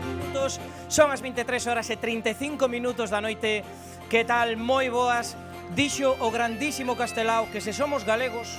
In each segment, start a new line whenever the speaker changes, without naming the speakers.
minutos, son as 23 horas e 35 minutos da noite. Que tal? Moi boas. Dixo o grandísimo Castelao que se somos galegos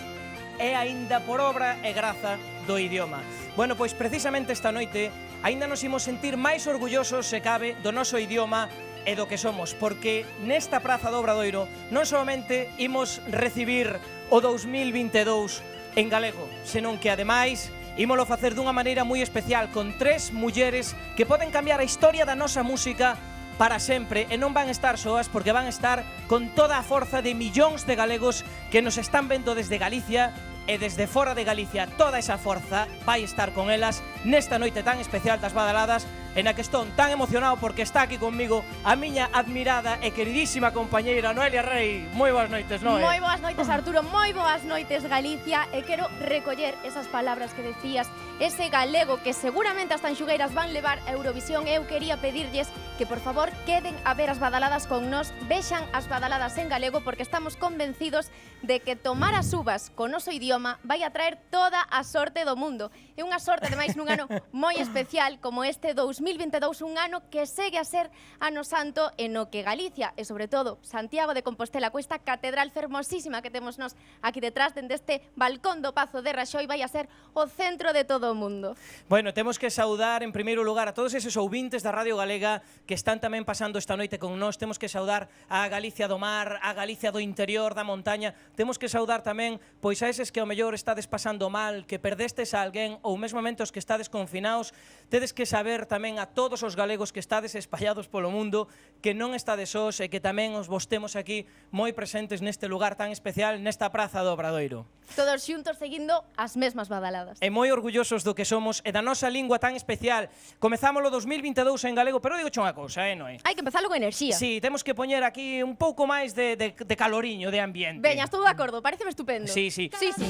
é aínda por obra e graza do idioma. Bueno, pois precisamente esta noite aínda nos imos sentir máis orgullosos, se cabe, do noso idioma e do que somos, porque nesta Praza do Obradoiro non somente imos recibir o 2022 en galego, senón que ademais ímolo facer dunha maneira moi especial con tres mulleres que poden cambiar a historia da nosa música para sempre, e non van estar soas porque van estar con toda a forza de millóns de galegos que nos están vendo desde Galicia e desde fora de Galicia. Toda esa forza vai estar con elas nesta noite tan especial das badaladas, en a que estou tan emocionado porque está aquí conmigo a miña admirada e queridísima compañeira Noelia Rei. Moi boas noites, Noe.
Moi boas noites, Arturo, moi boas noites, Galicia. E quero recoller esas palabras que decías, ese galego que seguramente as tanxugueiras van levar a Eurovisión. Eu quería pedirlles que, por favor, queden a ver as badaladas con nós, vexan as badaladas en galego, porque estamos convencidos de que tomar as uvas con noso idioma vai a traer toda a sorte do mundo. É unha sorte, ademais, nun ano moi especial como este 2022, un ano que segue a ser ano santo e no que Galicia e, sobre todo, Santiago de Compostela, cuesta catedral fermosísima que temos nós aquí detrás, dende este balcón do Pazo de Raxoi, vai a ser o centro de todo o mundo.
Bueno, temos que saudar en primeiro lugar a todos eses ouvintes da Radio Galega que están tamén pasando esta noite con nós. Temos que saudar a Galicia do mar, a Galicia do interior, da montaña. Temos que saudar tamén pois a eses que ao mellor estades pasando mal, que perdestes a alguén ou mesmo momentos que estades confinados. Tedes que saber tamén a todos os galegos que estades espallados polo mundo que non estades sós e que tamén os vos temos aquí moi presentes neste lugar tan especial, nesta Praza do Obradoiro.
Todos xuntos seguindo as mesmas badaladas.
E moi orgullosos do que somos e da nosa lingua tan especial. Comezámolo 2022 en galego, pero digo unha cousa, Noe?
Hai que empezalo con enerxía.
Sí, temos que poñer aquí un pouco máis de caloriño, de ambiente.
Veña, estou de acordo, pareceme estupendo.
Sí, sí.
Sí, sí.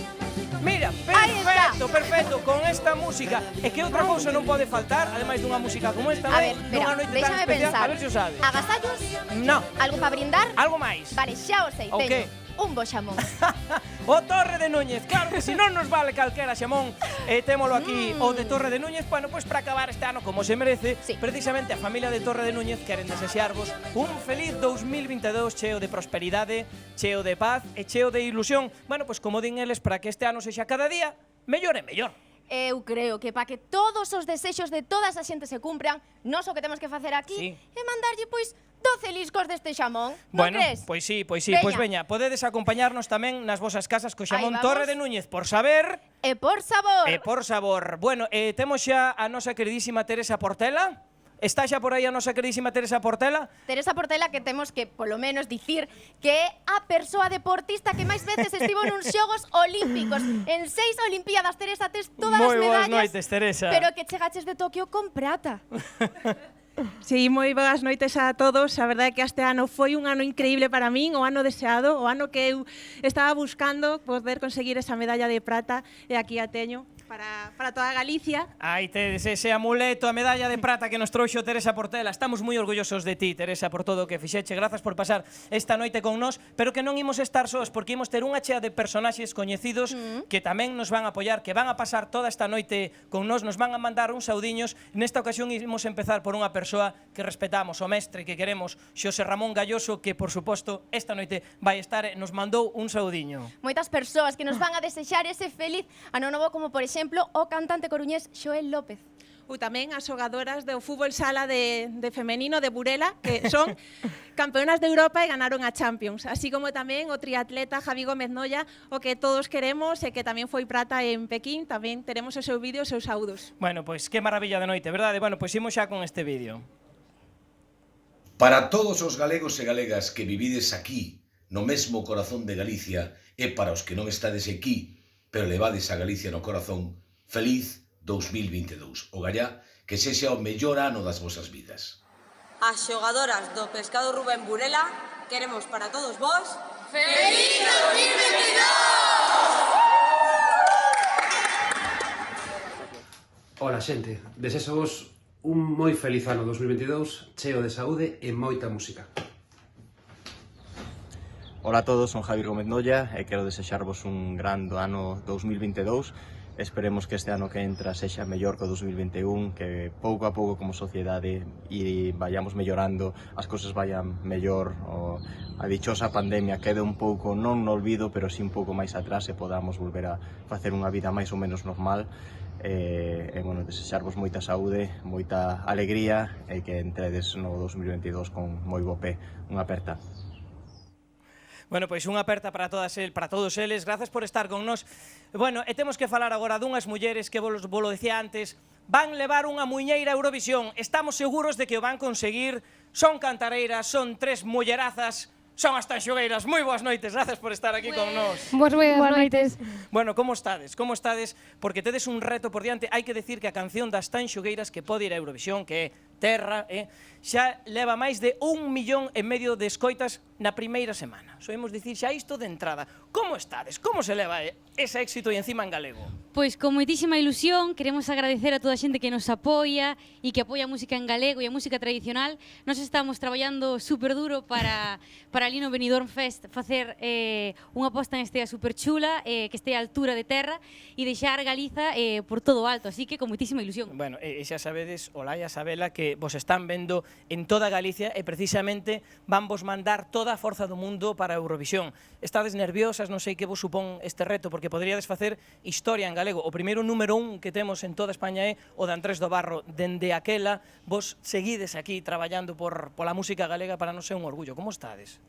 Mira, perfecto, perfecto, con esta música. E que outra cousa non pode faltar, ademais dunha música como esta,
A ver,
nunha noite tan
déxame
especial,
pensar.
a ver se o sabes.
Agasallos?
No.
Algo para brindar?
Algo máis.
Vale, xa o sei,
O
teño.
qué?
Un bo xamón.
O Torre de Núñez, claro que si non nos vale calquera xamón. Témolo aquí, o de Torre de Núñez. Bueno, pois para acabar este ano como se merece,
sí.
Precisamente a familia de Torre de Núñez queren desexarvos un feliz 2022 cheo de prosperidade, cheo de paz e cheo de ilusión. Bueno, pois como din eles, para que este ano sexa cada día mellor e mellor.
Eu creo que para que todos os desexos de toda esa xente se cumpran, nós o que temos que facer aquí é mandarlle, pois, 12 liscos deste xamón. Non crees?
Pois sí, pois veña, podedes acompañarnos tamén nas vosas casas co xamón Torre de Núñez por saber
e por sabor.
E por sabor. Bueno, temos xa a nosa queridísima Teresa Portela. Está xa por aí a nosa queridísima Teresa Portela?
Teresa Portela, que temos que, polo menos, dicir que é a persoa deportista que máis veces estivo nuns xogos olímpicos. En 6 Olimpiadas, Teresa, tes todas as medallas.
Moi boas noites, Teresa.
Pero que chegaches de Tokio con prata.
Sí, moi boas noites a todos. A verdade é que este ano foi un ano increíble para min, o ano deseado, o ano que eu estaba buscando poder conseguir esa medalla de prata, e aquí a teño para toda Galicia.
Aí tedes ese amuleto, a medalla de prata que nos trouxo Teresa Portela. Estamos moi orgullosos de ti, Teresa, por todo o que fixeche. Grazas por pasar esta noite con nós, pero que non imos estar sós, porque imos ter unha chea de personaxes coñecidos que tamén nos van a apoiar, que van a pasar toda esta noite con nós, nos van a mandar uns saudiños. Nesta ocasión imos empezar por unha persoa que respetamos, o mestre que queremos, Xosé Ramón Galloso, que, por suposto, esta noite vai estar e nos mandou un saudiño.
Moitas persoas que nos van a desexar ese feliz ano novo, como, por exemplo, o cantante coruñés Xoel López.
Tamén as xogadoras do fútbol sala de femenino de Burela, que son campeonas de Europa e ganaron a Champions, así como tamén o triatleta Javi Gómez Noia, o que todos queremos e que tamén foi prata en Pequín. Tamén teremos o seu vídeo e os seus saúdos.
Bueno, pois que maravilla de noite, verdade? Bueno, pois imos xa con este vídeo.
Para todos os galegos e galegas que vivides aquí, no mesmo corazón de Galicia, e para os que non estades aquí, pero levades a Galicia no corazón, feliz 2022. O gallá, que sexa o mellor ano das vosas vidas.
As xogadoras do Pescado Rubén Burela queremos para todos vos ¡Feliz 2022!
Ola, xente, desexo-vos un moi feliz ano 2022, cheo de saúde e moita música.
Ola a todos, son Javi Gómez Noia e quero desexarvos un gran ano 2022 esperemos que este ano que entra sexa mellor que o 2021, que pouco a pouco como sociedade e vayamos mellorando, as cousas vayan mellor, a dichosa pandemia quede un pouco non no olvido, pero si un pouco máis atrás e podamos volver a facer unha vida máis ou menos normal. Bueno, desexarvos moita saúde, moita alegría e que entredes no 2022 con moi bo pé. Unha aperta.
Bueno, pois unha aperta para todos eles. Gracias por estar con nós. Bueno, e temos que falar agora dunhas mulleres que vos lo decía antes, van levar unha muiñeira a Eurovisión. Estamos seguros de que o van conseguir. Son cantareiras, son tres mullerazas, son as tanxogueiras. Moi boas noites, gracias por estar aquí con nós.
Boas noites.
Bueno, como estades? Como estades? Porque tedes un reto por diante. Hai que decir que a canción das tanxogueiras que pode ir a Eurovisión, que é Terra, xa leva máis de 1,5 millón de escoitas na primeira semana. Soemos dicir xa isto de entrada. Como estades? Como se leva ese éxito e encima en galego?
Pois con moitísima ilusión, queremos agradecer a toda a xente que nos apoia e que apoia a música en galego e a música tradicional. Nos estamos traballando super duro para ali no Benidorm Fest facer unha posta en estea super chula, que este a altura de terra e deixar Galiza por todo o alto, así que con moitísima ilusión.
Bueno, e xa sabedes, Olaya, Sabela, que vos están vendo en toda Galicia e precisamente van vos mandar toda a forza do mundo para Eurovisión. Estades nerviosas, non sei que vos supón este reto, porque poderíades facer historia en galego. O primeiro número 1 que temos en toda España é o de Andrés do Barro. Dende aquela, vos seguides aquí traballando pola música galega, para non ser un orgullo. Como estades?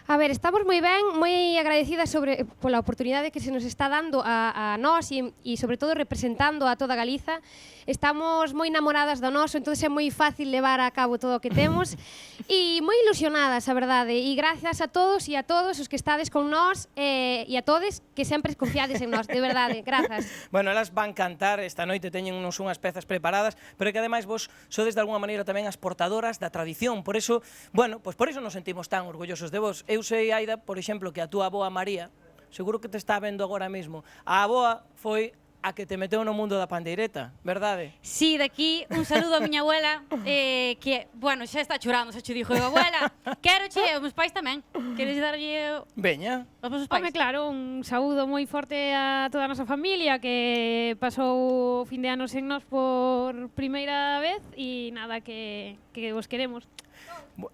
A ver, estamos moi ben, moi agradecidas pola oportunidade que se nos está dando a nós e sobre todo representando a toda Galiza. Estamos moi enamoradas do noso, entón é moi fácil levar a cabo todo o que temos e moi ilusionadas, a verdade. E gracias a todos e a todos os que estades con nós e a todes que sempre confiades en nós, de verdade, grazas.
Bueno, elas van cantar esta noite, teñen unhas pezas preparadas, pero que ademais vos sodes de alguna maneira tamén as portadoras da tradición, por eso, bueno, pois por eso nos sentimos tan orgullosos de vos. Eu sei, Aida, por exemplo, que a túa avoa María, seguro que te está vendo agora mesmo, a avoa foi a que te meteu no mundo da pandeireta, verdade?
Sí, daqui un saludo a miña abuela, que, bueno, xa está chorando, xa che dixo, abuela, quero che, os meus pais tamén, queres darlle
Veña.
aos meus pais?
Home, claro, un saúdo moi forte a toda a nosa familia que pasou o fin de ano sen nós por primeira vez e nada, que vos queremos.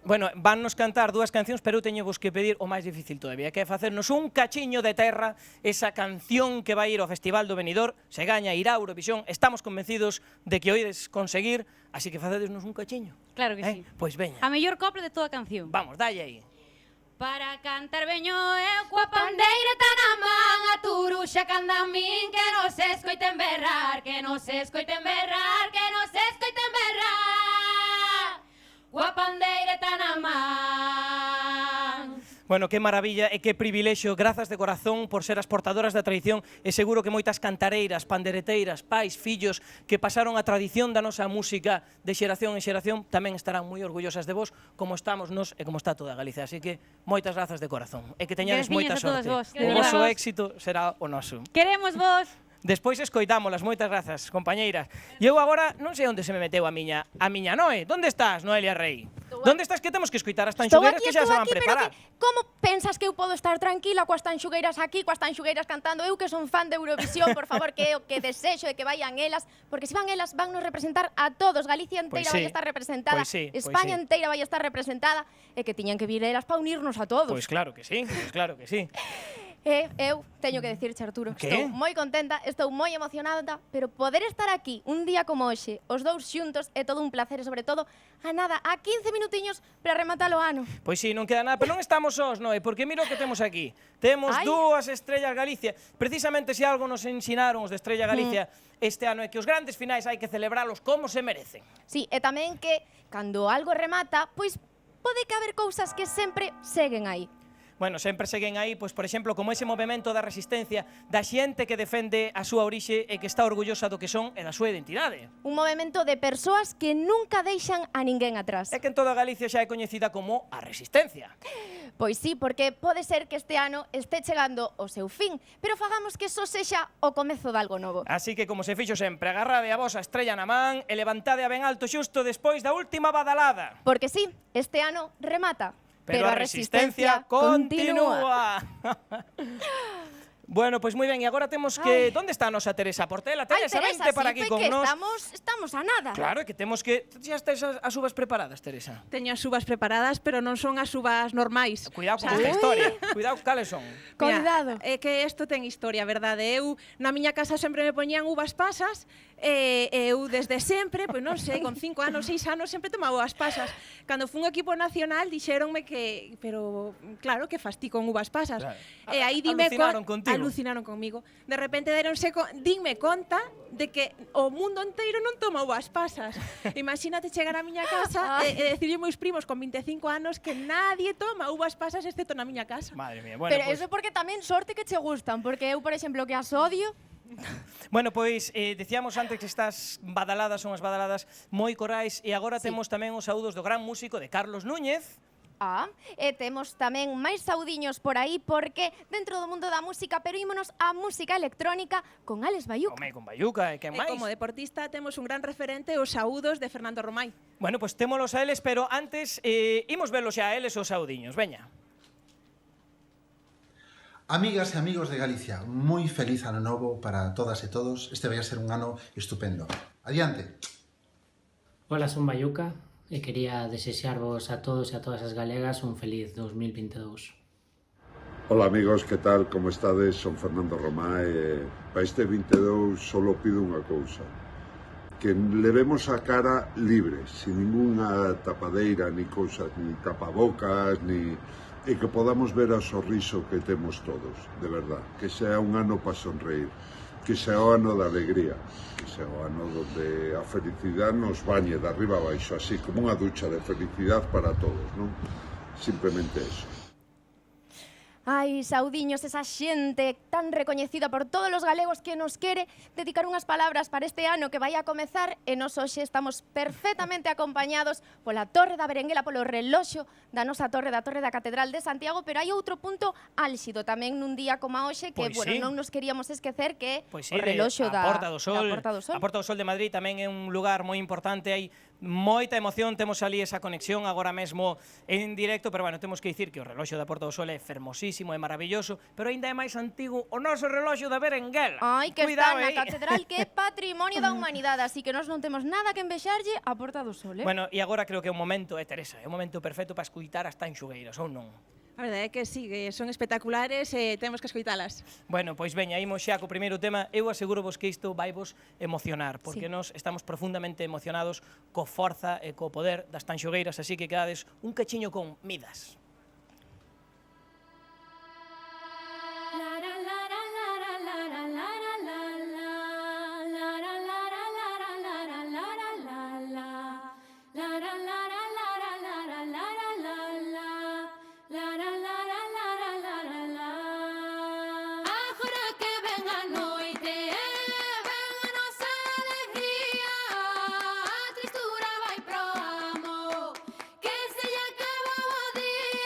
Bueno, vannos cantar dúas cancións, pero eu teño vos que pedir o máis difícil todavía, que é facernos un cachiño de terra, esa canción que vai ir ao Festival do Benidorm, se gaña, irá a Eurovisión, estamos convencidos de que o ides conseguir, así que facedesnos un cachiño.
Claro que sí.
Pois veña.
A mellor copla de toda a canción.
Vamos, dalle aí.
Para cantar veño eu coa pandeira tan a man, a turuxa que anda a min, que non se escoiten berrar, que non se escoiten berrar, que non se escoiten berrar, coa pandeira tan a man.
Bueno, que maravilla e que privilexio, grazas de corazón por ser as portadoras da tradición e seguro que moitas cantareiras, pandereteiras, pais, fillos que pasaron a tradición da nosa música de xeración en xeración tamén estarán moi orgullosas de vos, como estamos nós e como está toda Galicia. Así que moitas grazas de corazón e que teñades moita sorte. O vosso éxito será o noso.
Queremos vos.
Despois escoitámolas, moitas grazas, compañeiras. E eu agora non sei onde se me meteu a miña Noe. Donde estás, Noelia Rei? Donde estás que temos que escoitar as tanxugueiras que xa se van preparar?
Como pensas que eu podo estar tranquila coas tanxugueiras aquí, coas tanxugueiras cantando? Eu que son fan de Eurovisión, por favor, que é o que desexo de que vayan elas, porque se van elas, van nos representar a todos. Galicia enteira vai estar representada, España enteira vai estar representada, e que tiñan que vir elas para unirnos a todos.
Pois claro que sí, claro que sí.
Eu teño que decirche, Arturo, estou moi contenta, estou moi emocionada, pero poder estar aquí un día como hoxe, os dous xuntos, é todo un placer e sobre todo a nada, a 15 minutiños para rematar o ano.
Pois sí, non queda nada, pero non estamos sós, Noe, porque mira o que temos aquí. Temos dúas Estrellas Galicia. Precisamente se algo nos ensinaron os de Estrella Galicia este ano é que os grandes finais hai que celebralos como se merecen.
Sí, e tamén que cando algo remata, pois pode que haber cousas que sempre seguen aí.
Bueno, sempre seguen aí, pois, por exemplo, como ese movimento da resistencia da xente que defende a súa orixe e que está orgullosa do que son e da súa identidade.
Un movimento de persoas que nunca deixan a ninguén atrás.
É que en toda Galicia xa é coñecida como a resistencia.
Pois sí, porque pode ser que este ano este chegando ao seu fin, pero fagamos que eso sexa o comezo de algo novo.
Así que, como se fixo sempre, agarrade a vosa estrella na man e levantade a ben alto xusto despois da última badalada.
Porque sí, este ano remata.
Pero a resistencia continúa. Bueno, pois moi ben, e agora temos que... Onde está a nosa Teresa Portela? Teresa, vente para aquí con nos.
Estamos a nada.
Claro, é que temos que... Xa estáis as uvas preparadas, Teresa?
Teño as uvas preparadas, pero non son as uvas normais.
Cuidado con esta historia. Cuidado, cales son?
Cuidado.
É que isto ten historia, verdade? Eu, na miña casa sempre me poñían uvas pasas, e eu desde sempre, pois non sei, con 5 anos, 6 anos, sempre tomaba uvas pasas. Cando fun ao equipo nacional, dixéronme que... Pero, claro, que fas ti con uvas pasas.
Claro.
E aí dime...
Alucinaron contigo.
Alucinaron conmigo. De repente dime conta de que o mundo inteiro non toma uvas pasas. Imagínate chegar á miña casa e decirle meus primos con 25 anos que nadie toma uvas pasas excepto na miña casa.
Madre mía. Bueno,
Pero
pues,
eso porque tamén sorte que che gustan, porque eu, por exemplo, que as odio.
bueno, pois decíamos antes que estas badaladas son as badaladas moi corais e agora temos tamén os saúdos do gran músico de Carlos Núñez.
E temos tamén máis saudiños por aí, porque dentro do mundo da música, pero ímonos á música electrónica con Alex Bayuca.
Home, con Bayuca, e que
E
máis?
como deportista temos un gran referente, os saúdos de Fernando Romay.
Bueno, pois témolos a eles, pero antes imos velos xa a eles os saudiños, veña.
Amigas e amigos de Galicia, moi feliz ano novo para todas e todos. Este vai a ser un ano estupendo. Adiante.
Hola, son Bayuca e quería desexarvos a todos e a todas as galegas un feliz 2022.
Hola amigos, que tal? Como estades? Son Fernando Romay e para este 22 solo pido unha cousa, que levemos a cara libre, sin ninguna tapadeira, ni cousas, ni tapabocas, ni... e que podamos ver o sorriso que temos todos, de verdad, que sea un ano para sonreír, que sea o ano da alegría, que sea o ano donde a felicidade nos bañe de arriba a baixo, así como unha ducha de felicidade para todos, non? Simplemente eso.
Ai, saudiños, esa xente tan recoñecida por todos os galegos que nos quere dedicar unhas palabras para este ano que vai a comezar e nos hoxe estamos perfectamente acompañados pola Torre da Berenguela, polo reloxo da nosa torre, da Torre da Catedral de Santiago, pero hai outro punto álxido tamén nun día como hoxe que,
Pois
bueno,
sí.
non nos queríamos esquecer que
Pois
o reloxo
a Porta do Sol.
da Porta do Sol.
A Porta do Sol de Madrid tamén é un lugar moi importante, hai moita emoción, temos ali esa conexión agora mesmo en directo, pero bueno, temos que dicir que o reloxo da Porta do Sol é fermosísimo, é maravilloso, pero aínda é máis antigo o noso reloxo da Berenguela.
Ai, que
Cuidado
está na
aí.
catedral, que é patrimonio da humanidade, así que nós non temos nada que envexarlle a Porta do Sol,
Bueno, e agora creo que é un momento, Teresa, é un momento perfecto para escuitar as tanxugueiras, ou non?
A verdade é que sí, que son espectaculares e temos que escoitalas.
Bueno, pois veña, imos xa co primeiro tema. Eu aseguro vos que isto vai vos emocionar, porque nós estamos profundamente emocionados co forza e co poder das tanxogueiras, así que quedades un cachiño con Midas.
Tristura vai pro amo, que se lle acaba o día.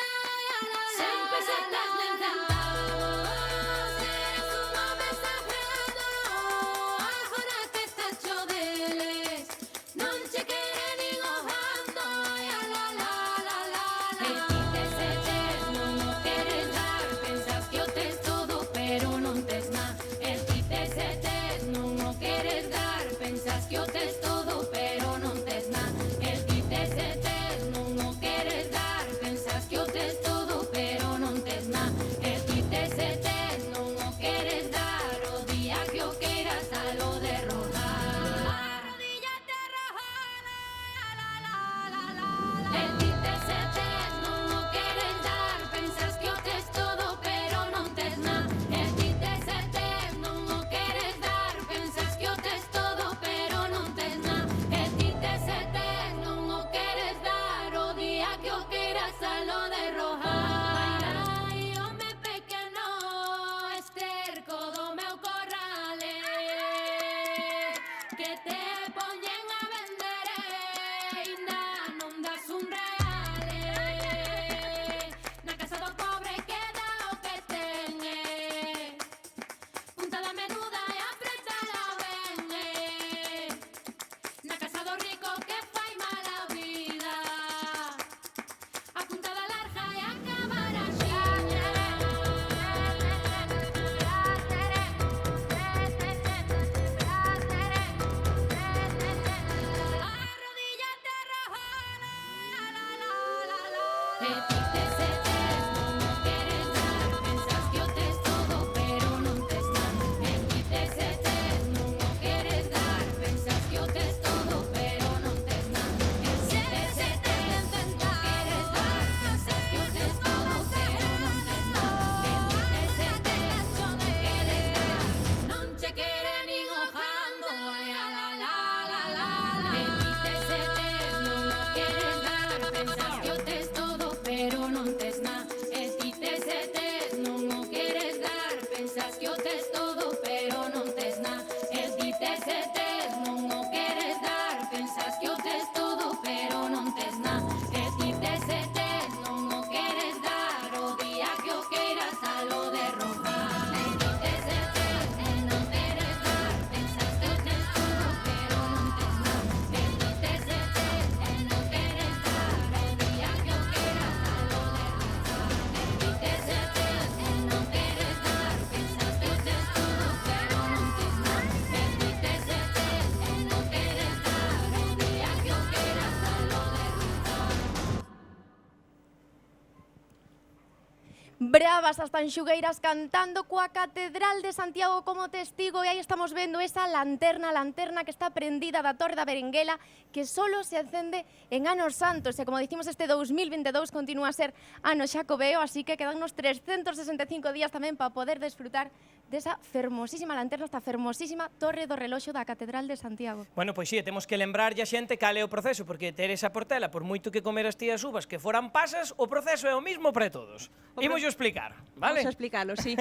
Bravas as tanxugueiras cantando coa Catedral de Santiago como testigo, e aí estamos vendo esa lanterna que está prendida da Torre da Berenguela, que solo se encende en anos santos, e como dicimos este 2022 continúa a ser ano xacobeo, así que quedan uns 365 días tamén para poder desfrutar desa fermosísima lanterna, esta fermosísima Torre do Reloxo da Catedral de Santiago.
Bueno, pois sí, temos que lembrarlle a xente cal é o proceso, porque ter esa portela, por moito que comeras ti as uvas que foran pasas, o proceso é o mismo para todos. Imos explicar, vale?
Vamos a explicarlo, sí.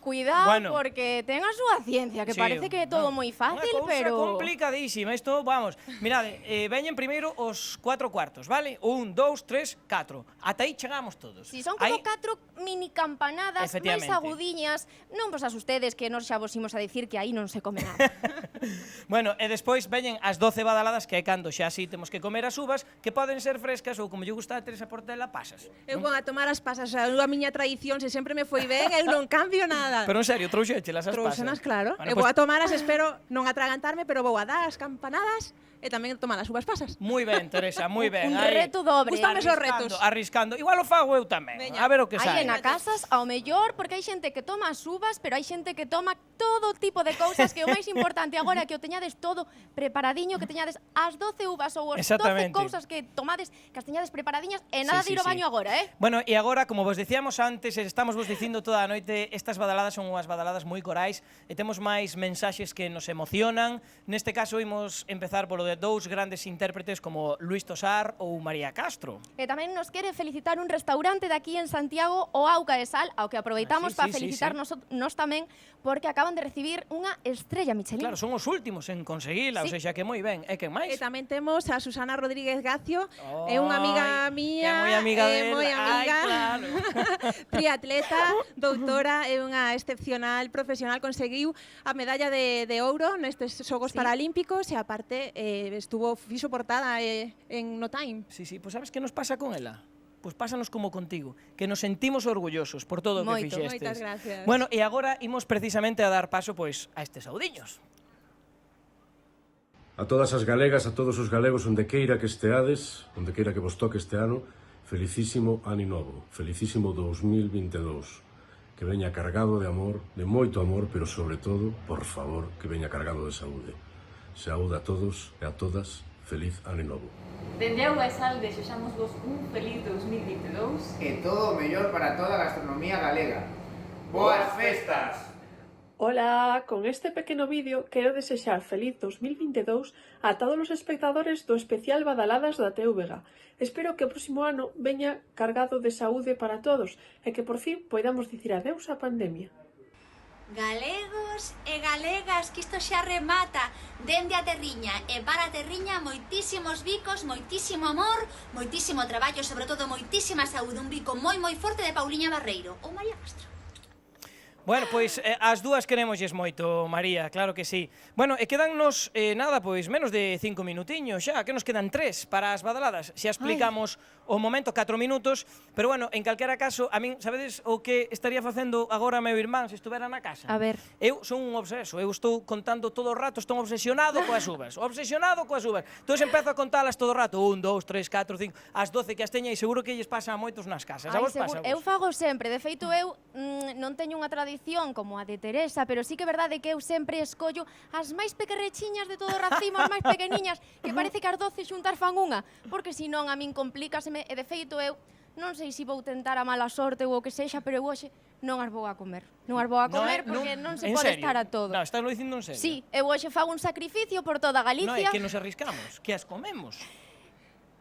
Cuidado,
Bueno.
porque ten a súa ciencia, que
Sí,
parece que é todo moi fácil, pero...
Unha cousa complicadísima, isto, vamos. Mirade, veñen primeiro os 4 cuartos, vale? 1, 2, 3, 4. Ata aí chegamos todos.
Si son como 4 mini campanadas máis
Efectivamente.
agudiñas, non vos asustedes que nos xa vos imos a dicir que aí non se come nada.
Bueno, e despois veñen as 12 badaladas, que é cando xa así temos que comer as uvas, que poden ser frescas ou, como lle gusta ter esa portela, pasas.
Eu vou a tomar as pasas, a miña tradición, se sempre me foi ben, eu non cambio nada.
Pero en serio, trouxechelas as pasas?
Trouxenas, claro.
Bueno,
Eu vou a tomaras, espero non atragantarme, pero vou a dar as campanadas e tamén tomar as uvas pasas.
Moi ben, Teresa, moi ben.
Un reto dobre.
Gústame esos retos.
Arriscando. Igual o fago eu tamén.
Veña.
A ver o que
Aí
sai.
en a casas, ao mellor, porque hai xente que toma as uvas, pero hai xente que toma todo tipo de cousas, que o máis importante agora é que o teñades todo preparadiño, que teñades as 12 uvas ou as 12
Exactamente.
cousas que tomades, que as teñades preparadiñas, e nada
Sí,
de ir ao
sí,
baño
sí.
agora,
Bueno, e agora, como vos dicíamos antes, estamos vos dicindo toda a noite, estas badaladas son unhas badaladas moi corais e temos máis mensaxes que nos emocionan. Neste caso, imos empezar polo de dous grandes intérpretes como Luis Tosar ou María Castro.
E tamén nos quere felicitar un restaurante de aquí en Santiago, o Auca de Sal, ao que aproveitamos
sí,
para
sí,
felicitar nos tamén, porque acaban de recibir unha estrella Michelin.
Claro, son os últimos en conseguila, o
Sí.
sexa que moi ben. E quen máis?
E tamén temos a Susana Rodríguez Gacio, é unha amiga mía,
que moi amiga
é
del.
moi
Ai,
amiga,
claro.
triatleta, doutora, é unha excepcional profesional, conseguiu a medalla de ouro nestes Xogos Paralímpicos e aparte fixo portada en No Time.
Sí, sí, pois sabes que nos pasa con ela? Pois pásanos como contigo, que nos sentimos orgullosos por todo o que
Moito.
fixestes.
Moitas gracias.
Bueno, e agora imos precisamente a dar paso pois a estes saudiños.
A todas as galegas, a todos os galegos onde queira que esteades, onde queira que vos toque este ano, felicísimo ano novo, felicísimo 2022. Que veña cargado de amor, de moito amor, pero sobre todo, por favor, que veña cargado de saúde. Saúde a todos e a todas, feliz ano novo.
Dende Auga e Sal desexamos vos un feliz 2022
e todo o mellor para toda a gastronomía galega. Boas festas!
Ola, con este pequeno vídeo quero desexar feliz 2022 a todos os espectadores do especial Badaladas da TVG. Espero que o próximo ano veña cargado de saúde para todos e que por fin poidamos dicir adeus á pandemia.
Galegos e galegas, que isto xa remata dende a terriña e para a terriña moitísimos bicos, moitísimo amor, moitísimo traballo, sobre todo moitísima saúde, un bico moi moi forte de Pauliña Barreiro ou María Castro.
Bueno, pois as dúas queremosles moito, María, claro que sí. Bueno, e quedannos, nada, pois menos de 5 minutiños xa, que nos quedan 3 para as badaladas. Xa explicamos o momento 4 minutos, pero bueno, en calquera caso, a min, sabedes o que estaría facendo agora meu irmán se estuvera na casa?
A ver.
Eu son un obseso, eu estou contando todo o rato, estou obsesionado coas uvas, obsesionado coas uvas. Entón empiezo a contalas todo o rato, 1, 2, 3, 4, 5, as 12 que as teña e seguro que lles pasa a moitos nas casas. A vos pasa?
Eu fago sempre, de feito eu non teño unha tradición como a de Teresa, pero sí que é verdade que eu sempre escollo as máis pequerrechiñas de todo o racimo, as máis pequeniñas, que parece que as 12 xuntar fan unha, porque senón a min complícaseme, e de feito eu non sei se vou tentar a mala sorte ou o que sexa, pero eu hoxe non as vou a comer. Non as vou a comer porque non se pode estar a todo.
Non, estás lo dicindo en serio?
Sí, eu hoxe fago un sacrificio por toda Galicia.
Non, é que nos arriscamos, que as comemos.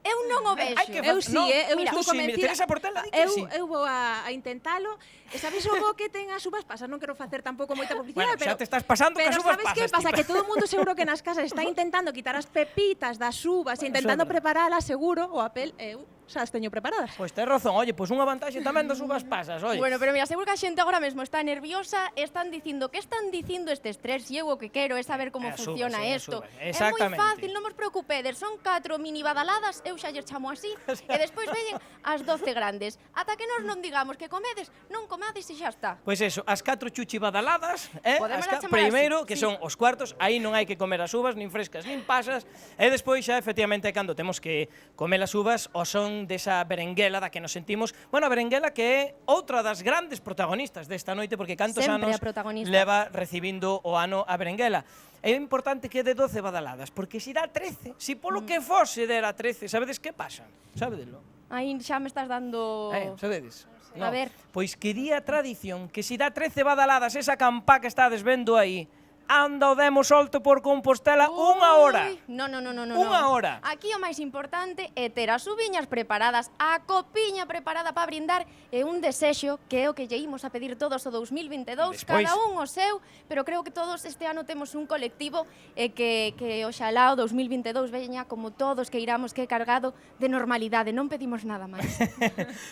Eu non o vexo.
Eu sí, eu estou convencida.
Teresa Portela di que sí.
Eu vou a intentalo. E sabes o bo que ten as uvas pasas? Non quero facer tampouco moita publicidade,
Bueno, xa te estás pasando
pero
cas uvas
sabes
pasas.
que pasa? Que todo o mundo seguro que nas casas está intentando quitar as pepitas das uvas e intentando preparalas, seguro, o apel, eu xa as teño preparadas.
Pois tes razón, oye, pois unha vantaxe tamén das uvas pasas, oye.
Bueno, pero mira, seguro que a xente agora mesmo está nerviosa e están dicindo que están dicindo estes tres e eu o que quero é saber como funciona isto. É moi fácil, non vos preocupedes, son 4 mini badaladas, eu xa lles chamo así, e despois veñen as 12 grandes. Ata que nós non digamos que comedes, non comades e xa está.
Pois eso, as 4 chuchi badaladas,
Podémoslas chamar
primeiro,
así,
que
sí.
son os cuartos, aí non hai que comer as uvas, nin frescas, nin pasas, e despois xa, efectivamente, cando temos que comer as uvas, o son desa berenguela da que nos sentimos, bueno, a berenguela que é outra das grandes protagonistas desta noite, porque cantos
Sempre
anos
a protagonista.
leva recibindo o ano a berenguela. É importante que de 12 badaladas, porque se dá 13, se polo que fose dera 13, sabedes que pasa? Sabedelo?
Aí xa me estás dando...
Sabedes?
A ver.
Pois que di a tradición que se dá 13 badaladas esa campá que estades vendo aí, anda o demo solto por Compostela unha hora.
Non.
Unha hora.
Aquí o máis importante é ter as uviñas preparadas, a copiña preparada para brindar e un desexo que é o que lle imos a pedir todos o 2022, cada un o seu, pero creo que todos este ano temos un colectivo e que oxalá o 2022 veña como todos que iramos que é cargado de normalidade, non pedimos nada máis.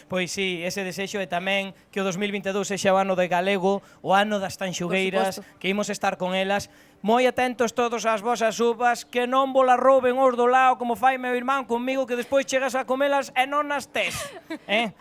Pois sí, ese desexo é tamén que o 2022 sexa o ano de galego, o ano das tanxugueiras, que imos estar con elas. Moi atentos todos ás vosas uvas, que non volas rouben os do lado como fai meu irmán comigo, que despois chegas a comelas e non as tes.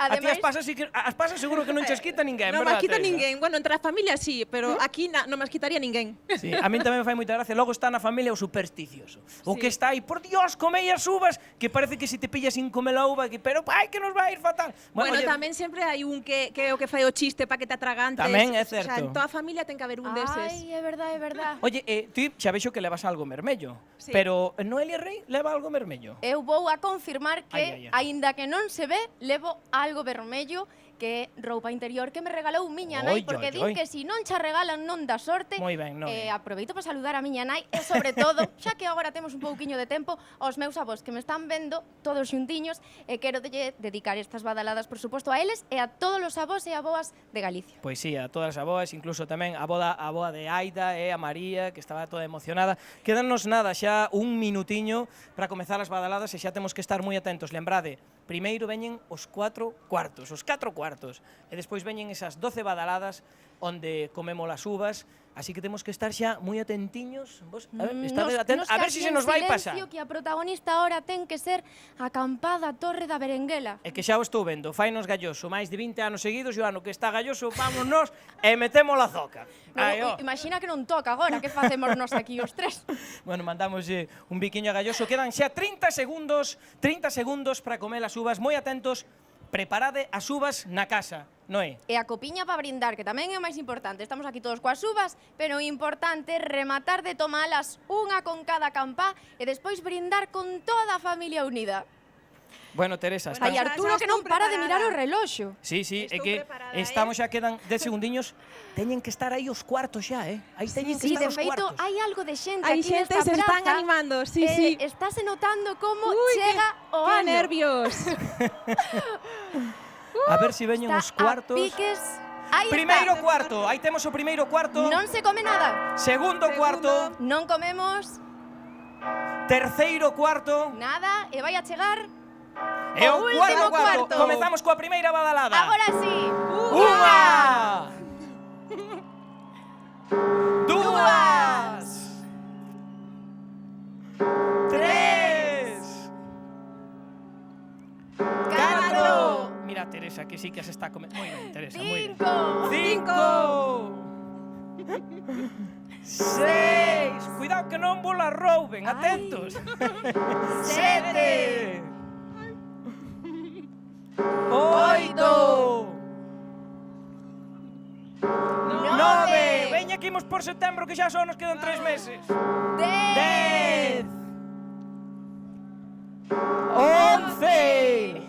A ti as pasas seguro que non che as quita ninguén,
non
verdad,
me quita
Teresa?
ninguén. Bueno, entre as familias sí, pero aquí non me as quitaría ninguén.
Sí, a min tamén me fai moita gracia. Logo está na familia o supersticioso. O que está aí, por Dios, comei as uvas, que parece que se te pillas sin comer a uva, pero ai, que nos vai ir fatal.
Bueno, tamén sempre hai un que é o que fai o chiste para que te atragantes.
Tamén é
O sea,
certo.
en toda a familia ten que haber un deses.
Ai, é verdade, é verdade.
Oye, ti xa vexo que levas algo vermello,
Sí.
pero Noelia Rey leva algo vermello.
Eu vou a confirmar que,
Ai.
aínda que non se ve, levo algo vermello que é roupa interior que me regalou miña nai, porque din que si non xa regalan non dá sorte.
Moi ben, Noé.
Aproveito para saludar a miña nai e, sobre todo, xa que agora temos un pouquiño de tempo, aos meus avós que me están vendo todos xuntiños e quero dedicar estas badaladas, por suposto, a eles e a todos os avós e avoas de Galicia.
Pois sí, a todas as aboas, incluso tamén a boa de Aida e a María, que estaba toda emocionada. Quédanos nada, xa un minutiño para comezar as badaladas e xa temos que estar moi atentos. Lembrade, primeiro veñen os 4 cuartos, e despois veñen esas 12 badaladas onde comemos as uvas, así que temos que estar xa moi atentiños. Vos, a ver se se nos vai pasar.
Que a protagonista ahora ten que ser a campada Torre da Berenguela.
É que xa o estou vendo, fainos galloso, máis de 20 anos seguidos, e o ano que está galloso, vámonos e metemos la zoca.
Imagina que non toca agora, que facemos nos aquí os tres?
Bueno, mandamos un biquiño a galloso, quedan xa 30 segundos para comer as uvas, moi atentos, preparade as uvas na casa, Noé.
E a copiña para brindar, que tamén é o máis importante. Estamos aquí todos coas uvas, pero o importante é rematar de tomalas unha con cada campá e despois brindar con toda a familia unida.
Bueno, Teresa,
Hai Arturo que non para de mirar o reloxo.
Sí, é que estamos xa, quedan 10 segundiños. Teñen que estar aí os cuartos xa, Aí teñen que estar os
de feito,
cuartos.
hai algo de xente
Hai
aquí
xente,
nesta
se
praza.
están animando, sí.
Estáse notando como chega o
que
ano.
nervios.
A ver se veñen os cuartos.
Piques. Aí
Primeiro
está.
cuarto, aí temos o primeiro cuarto.
Non se come nada.
Segundo cuarto.
Non comemos
Terceiro cuarto.
nada e vai a chegar
E o
último
cuarto. Comezamos coa primeira badalada.
Agora sí.
Unha! 2, 3, 4. Mira, Teresa, que sí que se está comiendo. Muy bien, Teresa, muy bien. 5, 6. Cuidado que non vos la rouben, atentos. 7, 8, 9. Veña que imos por setembro, que xa só nos quedan 3 meses. 10, 11,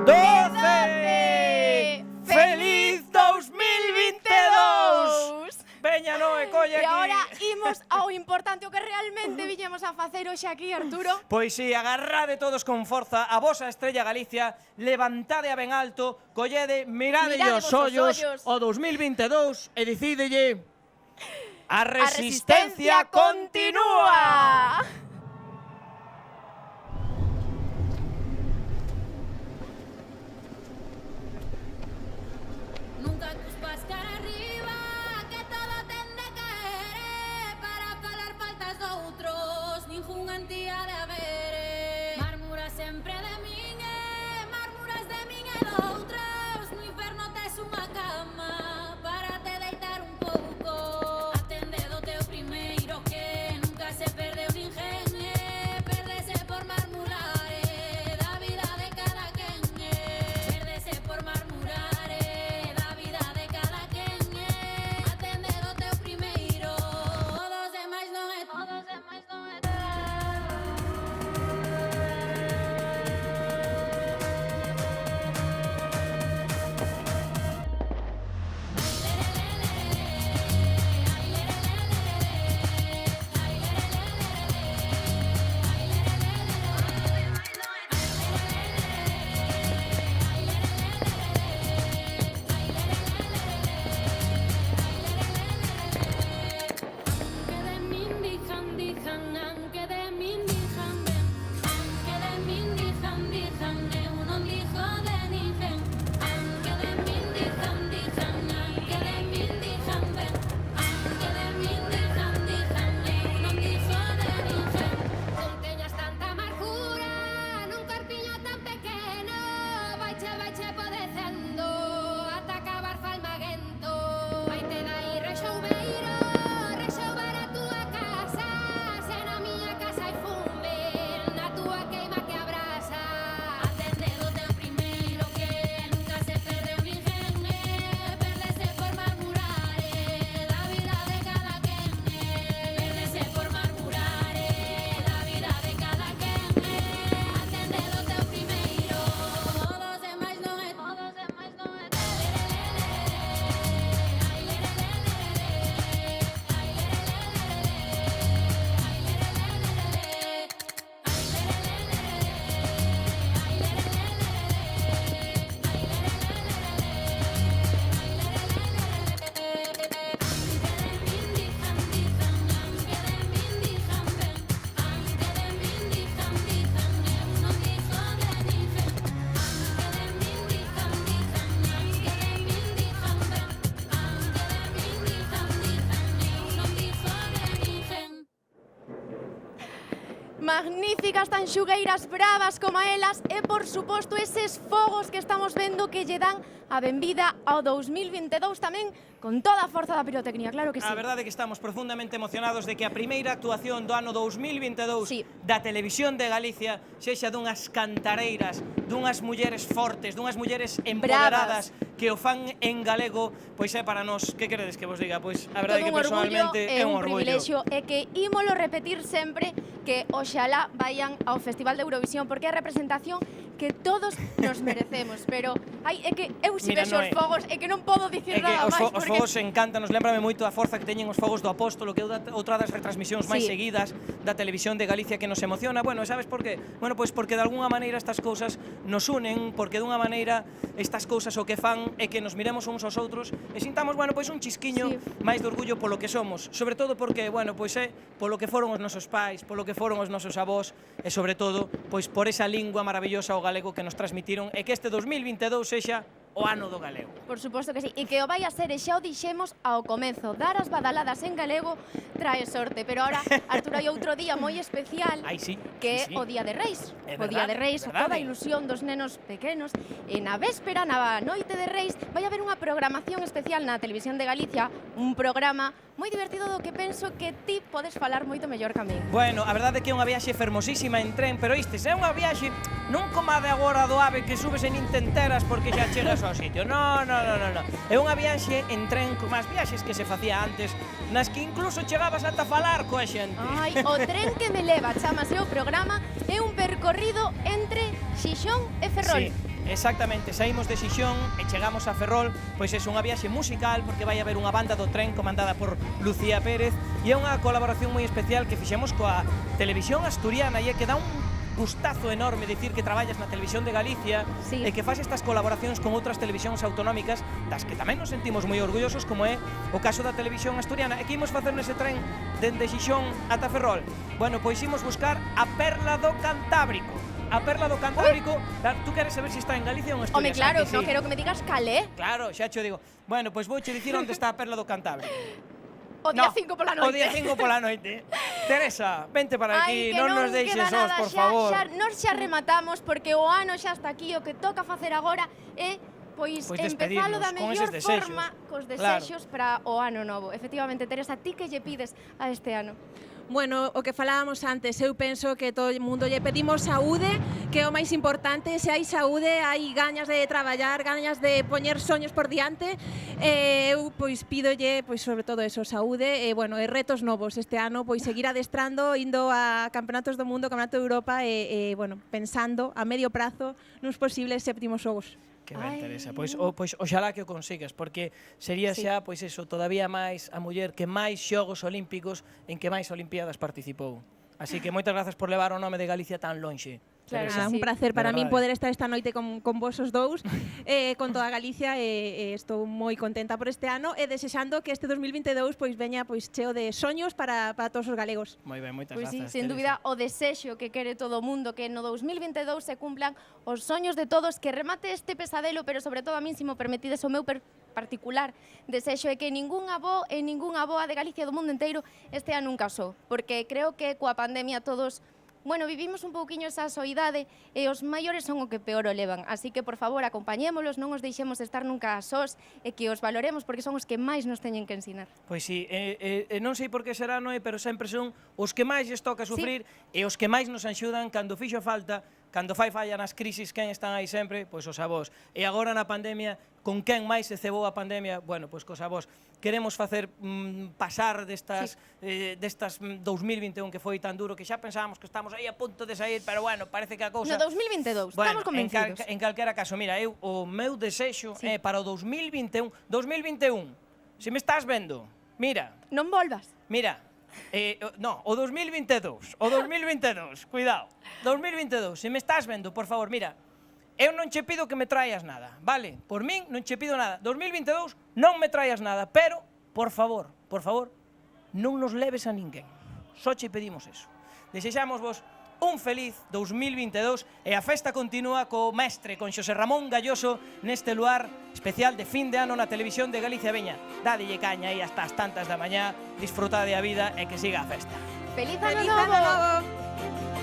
12. ¡Feliz 2022! Veña, Noe, colle aquí.
E agora imos ao importante, o que realmente viñemos a facer hoxe aquí, Arturo.
Pois si, agarrade todos con forza a vosa estrella Galicia, levantade a ben alto, collede, miradelle os ollos o 2022 e dicidelle: a resistencia continúa!
Nunca cuspas cara arriba, que todo ten de caer, para falar faltas doutros, ningunha entía de haber. Mármura sempre de min, mármuras de min e doutros, no inferno tes unha cama, para te deitar un pouco. Atende do teu primeiro que nunca se perdeu ninguén, perdese por marmurar, da vida de cada quen, perdese por marmurar.
Magníficas tanxugueiras bravas como elas e, por suposto, eses fogos que estamos vendo que lle dan a benvida ao 2022 tamén con toda a forza da pirotecnia, claro que sí.
A verdade é que estamos profundamente emocionados de que a primeira actuación do ano 2022 da Televisión de Galicia sexa dunhas cantareiras, dunhas mulleres fortes, dunhas mulleres empoderadas que o fan en galego, pois é para nós, que queredes que vos diga? Pois a verdade é que personalmente é un orgullo.
Privilexio e que ímolo repetir sempre que oxalá vayan ao Festival de Eurovisión porque é a representación que todos nos merecemos, pero ai, é que eu si vexo os fogos é que non podo dicir nada máis.
Os fogos encantanos, lembrame moito a forza que teñen os fogos do Apóstolo, que é outra das retransmisións máis seguidas da Televisión de Galicia que nos emociona. Bueno, sabes por qué? Bueno, pois porque de algunha maneira estas cousas nos unen, porque de unha maneira estas cousas o que fan é que nos miremos uns aos outros e sintamos, bueno, pois un chisquiño máis de orgullo polo que somos, sobre todo porque, bueno, pois é polo que foron os nosos pais, polo que foron os nosos avós e sobre todo, pois por esa lingua maravillosa o galego que nos transmitiron e que este 2022 sexa o ano do galego.
Por suposto que sí, e que o vai a ser, e xa o dixemos ao comezo, dar as badaladas en galego trae sorte, pero ahora, Arturo, hai outro día moi especial, que é o Día de Reis. O Día de Reis, toda a ilusión dos nenos pequenos, e na véspera, na noite de Reis, vai haber unha programación especial na Televisión de Galicia, un programa moi divertido do que penso que ti podes falar moito mellor que a mí.
Bueno, a verdade é que é unha viaxe fermosísima en tren, pero istes, é unha viaxe non como a de agora do AVE que subes en intenteras porque xa chegas ao sitio. No. É unha viaxe en tren como as viaxes que se facía antes, nas que incluso chegabas ata falar coa xente.
Ai, o tren que me leva, chamase o programa, é un percorrido entre Xixón e Ferrol.
Sí. Exactamente, saímos de Xixón e chegamos a Ferrol, pois é unha viaxe musical porque vai haber unha banda do tren comandada por Lucía Pérez e é unha colaboración moi especial que fixemos coa Televisión Asturiana e é que dá un gustazo enorme dicir que traballas na Televisión de Galicia e que faz estas colaboracións con outras televisións autonómicas das que tamén nos sentimos moi orgullosos, como é o caso da Televisión Asturiana. E que imos facer nese tren dende Xixón ata Ferrol? Bueno, pois imos buscar a Perla do Cantábrico. A Perla do Cantábrico, tú queres saber se está en Galicia ou en Asturias?
Home, claro, non quero que me digas calé.
Claro, xa te digo. Bueno, pois vouche dicir onde está a Perla do Cantábrico.
O día 5 pola noite.
O día 5 pola noite. Teresa, vente para aquí, non nos deixes sós, por favor.
Nos xa rematamos porque o ano xa está aquí, o que toca facer agora é pois empezalo da mellor forma cos desexos para o ano novo. Efectivamente, Teresa, ti que lle pides a este ano?
Bueno, o que falábamos antes, eu penso que todo o mundo lle pedimos saúde, que é o máis importante. Se hai saúde, hai gañas de traballar, gañas de poñer soños por diante. Eu pois pídolle, pois sobre todo eso, saúde e bueno, e retos novos este ano, pois seguir adestrando, indo a campeonatos do mundo, campeonato de Europa e bueno, pensando a medio prazo nos posibles séptimos xogos.
Que ben, Teresa. Pois oxalá que o consigas, porque sería xa, pois eso, todavía máis a muller que máis xogos olímpicos en que máis olimpiadas participou. Así que moitas grazas por levar o nome de Galicia tan lonxe.
Claro, un placer para min poder estar esta noite con vos os dous, con toda Galicia, e estou moi contenta por este ano e desexando que este 2022 pois veña pois cheo de soños para todos os galegos.
Moi ben, moitas
grazas.
Teresa.
Sin dúbida, o desexo que quere todo o mundo que no 2022 se cumplan os soños de todos, que remate este pesadelo, pero sobre todo a min, se mo permitides, o meu particular desexo é que ningún avó e ningunha avoa de Galicia do mundo inteiro este ano un casou, porque creo que coa pandemia todos vivimos un pouquiño esa soidade e os maiores son o que peor o levan. Así que, por favor, acompañémolos, non os deixemos estar nunca sós e que os valoremos porque son os que máis nos teñen que ensinar.
Pois sí, non sei por que será, Noé, pero sempre son os que máis lles toca sufrir e os que máis nos axudan cando fixo falta, cando fai falla nas crisis, quen están aí sempre? Pois os avós. E agora na pandemia, con quen máis se cebou a pandemia? Bueno, pois cos avós. Queremos facer pasar destas 2021 que foi tan duro que xa pensábamos que estamos aí a punto de sair, pero bueno, parece que a cousa...
No 2022, estamos convencidos.
En calquera caso, mira, o meu desexo é para o 2021, se me estás vendo, mira...
Non volvas.
Mira, no, o 2022, cuidado, 2022, se me estás vendo, por favor, mira, eu non che pido que me traias nada, vale? Por min non che pido nada. 2022 non me traias nada, pero, por favor, non nos leves a ninguén. Só che pedimos eso. Desexamos vos un feliz 2022 e a festa continúa co mestre, con Xosé Ramón Galloso, neste luar especial de fin de ano na Televisión de Galicia. Veña, dádelle caña aí hasta as tantas da mañá, disfrutade a vida e que siga a festa.
Feliz ano novo!